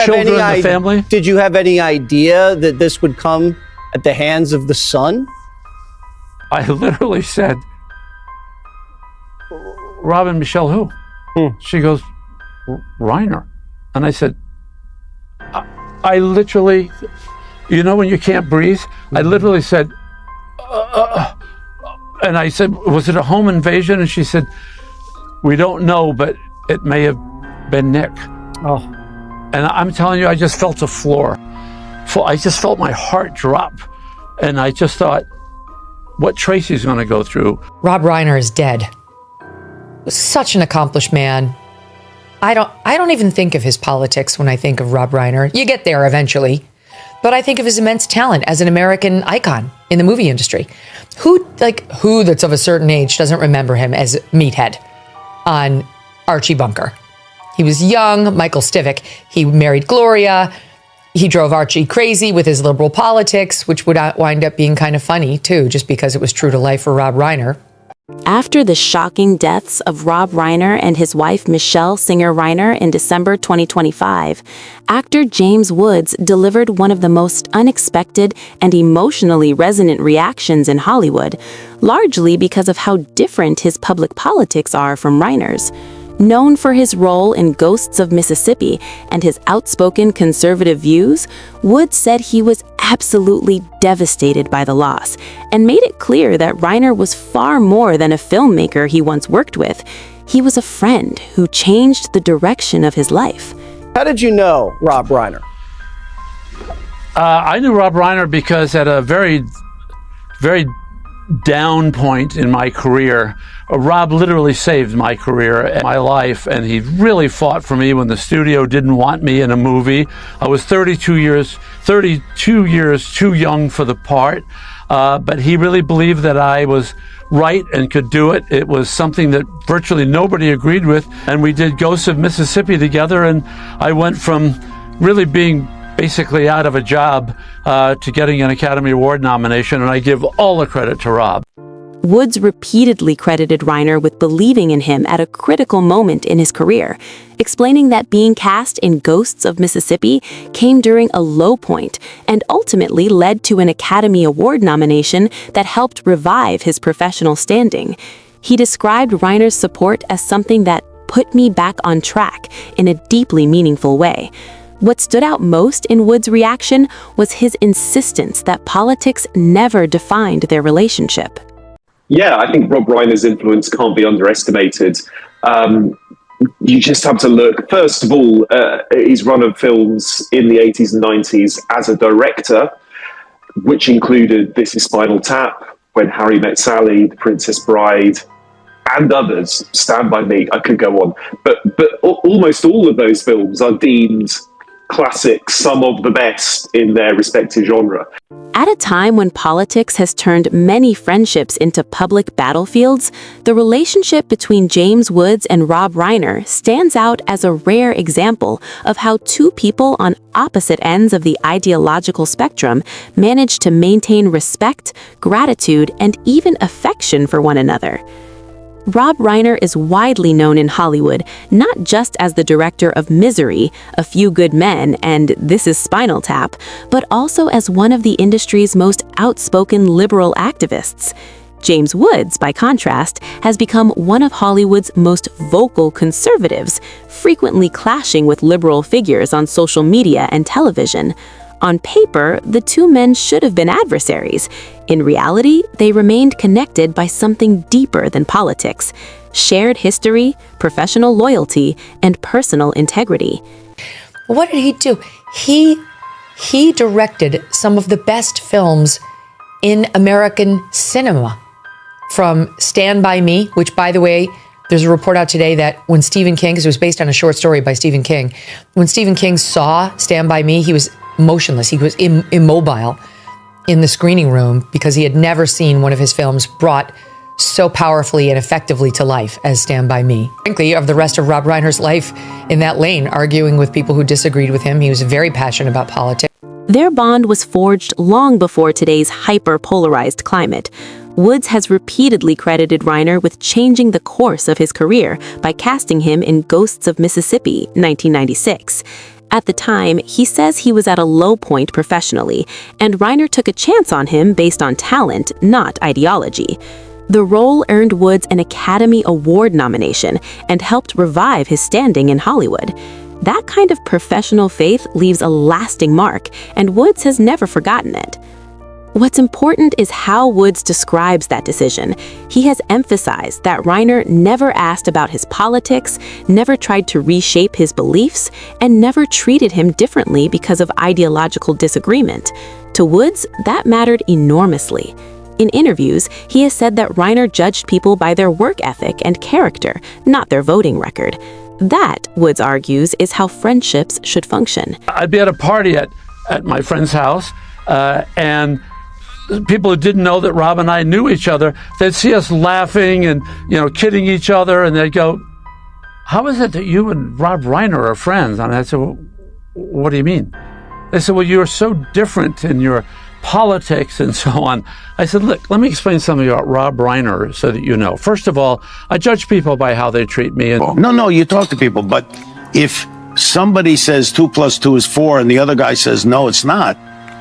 children, the family. Did you have any idea that this would come at the hands of the son? I literally said, Rob and Michelle, who? She goes, Reiner. And I said, I literally, you know when you can't breathe? I literally said, and I said, was it a home invasion? And she said, we don't know, but it may have been Nick. Oh. And I'm telling you, I just felt the floor. I just felt my heart drop. And I just thought, what Tracy's going to go through. Rob Reiner is dead. Such an accomplished man. I don't even think of his politics when I think of Rob Reiner. You get there eventually. But I think of his immense talent as an American icon in the movie industry. Who that's of a certain age doesn't remember him as Meathead on Archie Bunker? He was young, Michael Stivic. He married Gloria. He drove Archie crazy with his liberal politics, which would wind up being kind of funny, too, just because it was true to life for Rob Reiner. After the shocking deaths of Rob Reiner and his wife Michelle Singer Reiner in December 2025, actor James Woods delivered one of the most unexpected and emotionally resonant reactions in Hollywood, largely because of how different his public politics are from Reiner's. Known for his role in Ghosts of Mississippi and his outspoken conservative views, Woods said he was absolutely devastated by the loss and made it clear that Reiner was far more than a filmmaker he once worked with. He was a friend who changed the direction of his life. How did you know Rob Reiner? I knew Rob Reiner because at a very, very down point in my career, Rob literally saved my career and my life, and he really fought for me when the studio didn't want me in a movie. I was 32 years too young for the part, but he really believed that I was right and could do it. It was something that virtually nobody agreed with, and we did Ghosts of Mississippi together, and I went from really being basically out of a job to getting an Academy Award nomination, and I give all the credit to Rob. Woods repeatedly credited Reiner with believing in him at a critical moment in his career, explaining that being cast in Ghosts of Mississippi came during a low point and ultimately led to an Academy Award nomination that helped revive his professional standing. He described Reiner's support as something that put me back on track in a deeply meaningful way. What stood out most in Woods' reaction was his insistence that politics never defined their relationship. Yeah, I think Rob Reiner's influence can't be underestimated. You just have to look, first of all, his run of films in the 80s and 90s as a director, which included This Is Spinal Tap, When Harry Met Sally, The Princess Bride, and others, Stand By Me, I could go on. But almost all of those films are deemed classics, some of the best in their respective genre. At a time when politics has turned many friendships into public battlefields, the relationship between James Woods and Rob Reiner stands out as a rare example of how two people on opposite ends of the ideological spectrum manage to maintain respect, gratitude, and even affection for one another. Rob Reiner is widely known in Hollywood, not just as the director of Misery, A Few Good Men, and This Is Spinal Tap, but also as one of the industry's most outspoken liberal activists. James Woods, by contrast, has become one of Hollywood's most vocal conservatives, frequently clashing with liberal figures on social media and television. On paper, the two men should have been adversaries. In reality, they remained connected by something deeper than politics: shared history, professional loyalty, and personal integrity. What did he do? He directed some of the best films in American cinema, from Stand By Me, which, by the way, there's a report out today that when Stephen King, because it was based on a short story by Stephen King, when Stephen King saw Stand By Me, he was motionless. He was immobile in the screening room because he had never seen one of his films brought so powerfully and effectively to life as Stand By Me. Frankly, of the rest of Rob Reiner's life in that lane, arguing with people who disagreed with him, he was very passionate about politics. Their bond was forged long before today's hyper-polarized climate. Woods has repeatedly credited Reiner with changing the course of his career by casting him in Ghosts of Mississippi, 1996. At the time, he says he was at a low point professionally, and Reiner took a chance on him based on talent, not ideology. The role earned Woods an Academy Award nomination and helped revive his standing in Hollywood. That kind of professional faith leaves a lasting mark, and Woods has never forgotten it. What's important is how Woods describes that decision. He has emphasized that Reiner never asked about his politics, never tried to reshape his beliefs, and never treated him differently because of ideological disagreement. To Woods, that mattered enormously. In interviews, he has said that Reiner judged people by their work ethic and character, not their voting record. That, Woods argues, is how friendships should function. I'd be at a party at my friend's house, and people who didn't know that Rob and I knew each other, they'd see us laughing and, kidding each other, and they'd go, "How is it that you and Rob Reiner are friends?" And I said, "Well, what do you mean?" They said, "Well, you're so different in your politics and so on." I said, "Look, let me explain something about Rob Reiner so that you know. First of all, I judge people by how they treat me." And No, you talk to people, but if somebody says 2 + 2 is 4 and the other guy says no, it's not,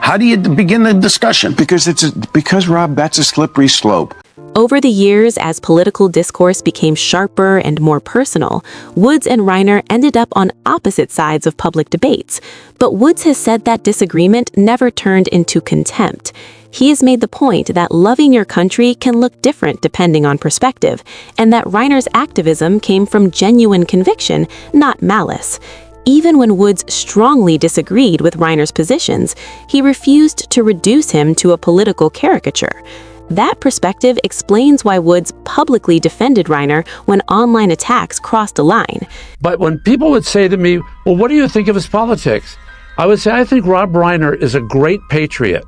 how do you begin the discussion? Because Rob, that's a slippery slope. Over the years, as political discourse became sharper and more personal, Woods and Reiner ended up on opposite sides of public debates. But Woods has said that disagreement never turned into contempt. He has made the point that loving your country can look different depending on perspective, and that Reiner's activism came from genuine conviction, not malice. Even when Woods strongly disagreed with Reiner's positions, he refused to reduce him to a political caricature. That perspective explains why Woods publicly defended Reiner when online attacks crossed a line. But when people would say to me, "Well, what do you think of his politics?" I would say, "I think Rob Reiner is a great patriot."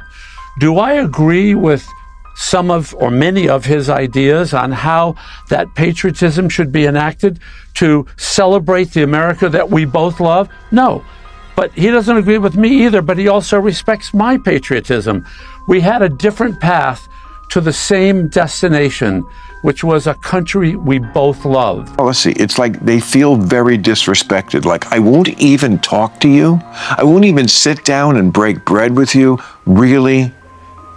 Do I agree with some of or many of his ideas on how that patriotism should be enacted to celebrate the America that we both love? No. But he doesn't agree with me either, but he also respects my patriotism. We had a different path to the same destination, which was a country we both loved. Policy, it's like they feel very disrespected. Like, I won't even talk to you. I won't even sit down and break bread with you. Really?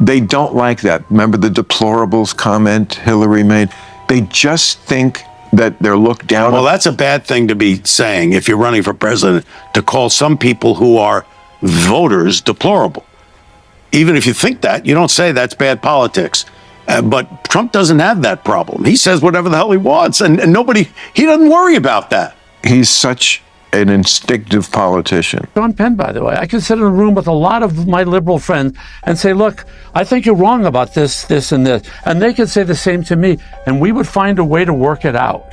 They don't like that. Remember the deplorables comment Hillary made? They just think that they're looked down Well, on. that's a bad thing to be saying if you're running for president, to call some people who are voters deplorable. Even if you think that, you don't say that's bad politics. But Trump doesn't have that problem. He says whatever the hell he wants, and he doesn't worry about that. He's such an instinctive politician. Sean Penn, by the way, I could sit in a room with a lot of my liberal friends and say, "Look, I think you're wrong about this, this, and this." And they could say the same to me, and we would find a way to work it out.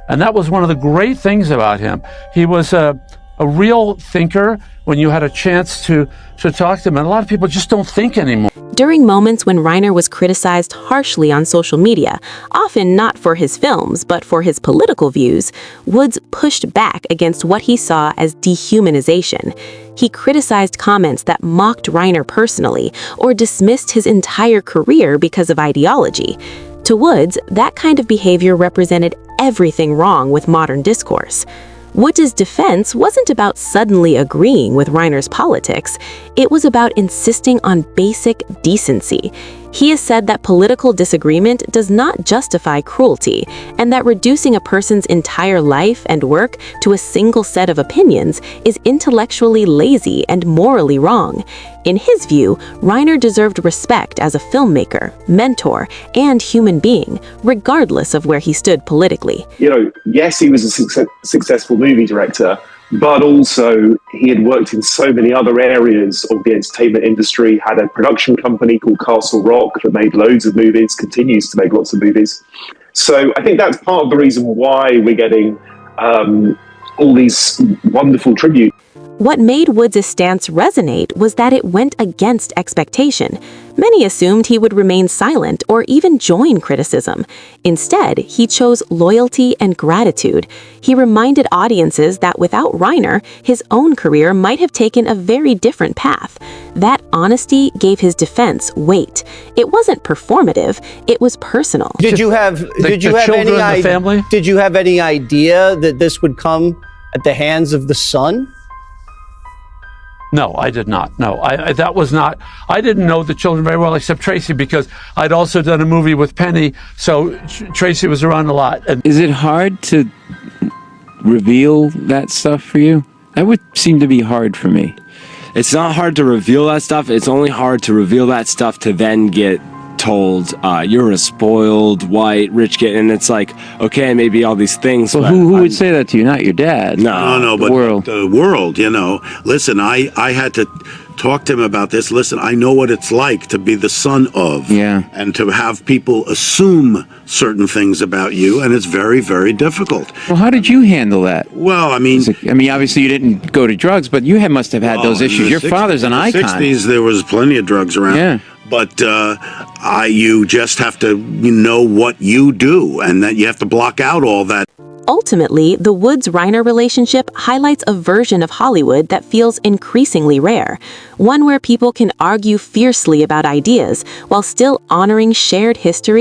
And that was one of the great things about him. He was a real thinker when you had a chance to talk to him. And a lot of people just don't think anymore. During moments when Reiner was criticized harshly on social media, often not for his films, but for his political views, Woods pushed back against what he saw as dehumanization. He criticized comments that mocked Reiner personally or dismissed his entire career because of ideology. To Woods, that kind of behavior represented everything wrong with modern discourse. Woods' defense wasn't about suddenly agreeing with Reiner's politics. It was about insisting on basic decency. He has said that political disagreement does not justify cruelty, and that reducing a person's entire life and work to a single set of opinions is intellectually lazy and morally wrong. In his view, Reiner deserved respect as a filmmaker, mentor, and human being, regardless of where he stood politically. Yes, he was a successful movie director, but also he had worked in so many other areas of the entertainment industry, had a production company called Castle Rock that made loads of movies, continues to make lots of movies. So I think that's part of the reason why we're getting all these wonderful tributes. What made Woods' stance resonate was that it went against expectation. Many assumed he would remain silent or even join criticism. Instead, he chose loyalty and gratitude. He reminded audiences that without Reiner, his own career might have taken a very different path. That honesty gave his defense weight. It wasn't performative, it was personal. Did you have any idea that this would come at the hands of the son? No, I did not. No, that was not. I didn't know the children very well, except Tracy, because I'd also done a movie with Penny, so Tracy was around a lot. And is it hard to reveal that stuff for you? That would seem to be hard for me. It's not hard to reveal that stuff. It's only hard to reveal that stuff to then get told you're a spoiled white rich kid, and it's like, okay, maybe all these things. Well, who would say that to you? Not your dad. No, but the world, listen, I had to talk to him about this. Listen, I know what it's like to be the son of, and to have people assume certain things about you, and it's very, very difficult. Well, how did you handle that? Well, I mean, obviously you didn't go to drugs, but you must have had those issues. Your father's an icon. In the 60s, there was plenty of drugs around. Yeah. But you just have to know what you do, and that you have to block out all that. Ultimately, the Woods-Reiner relationship highlights a version of Hollywood that feels increasingly rare, one where people can argue fiercely about ideas while still honoring shared history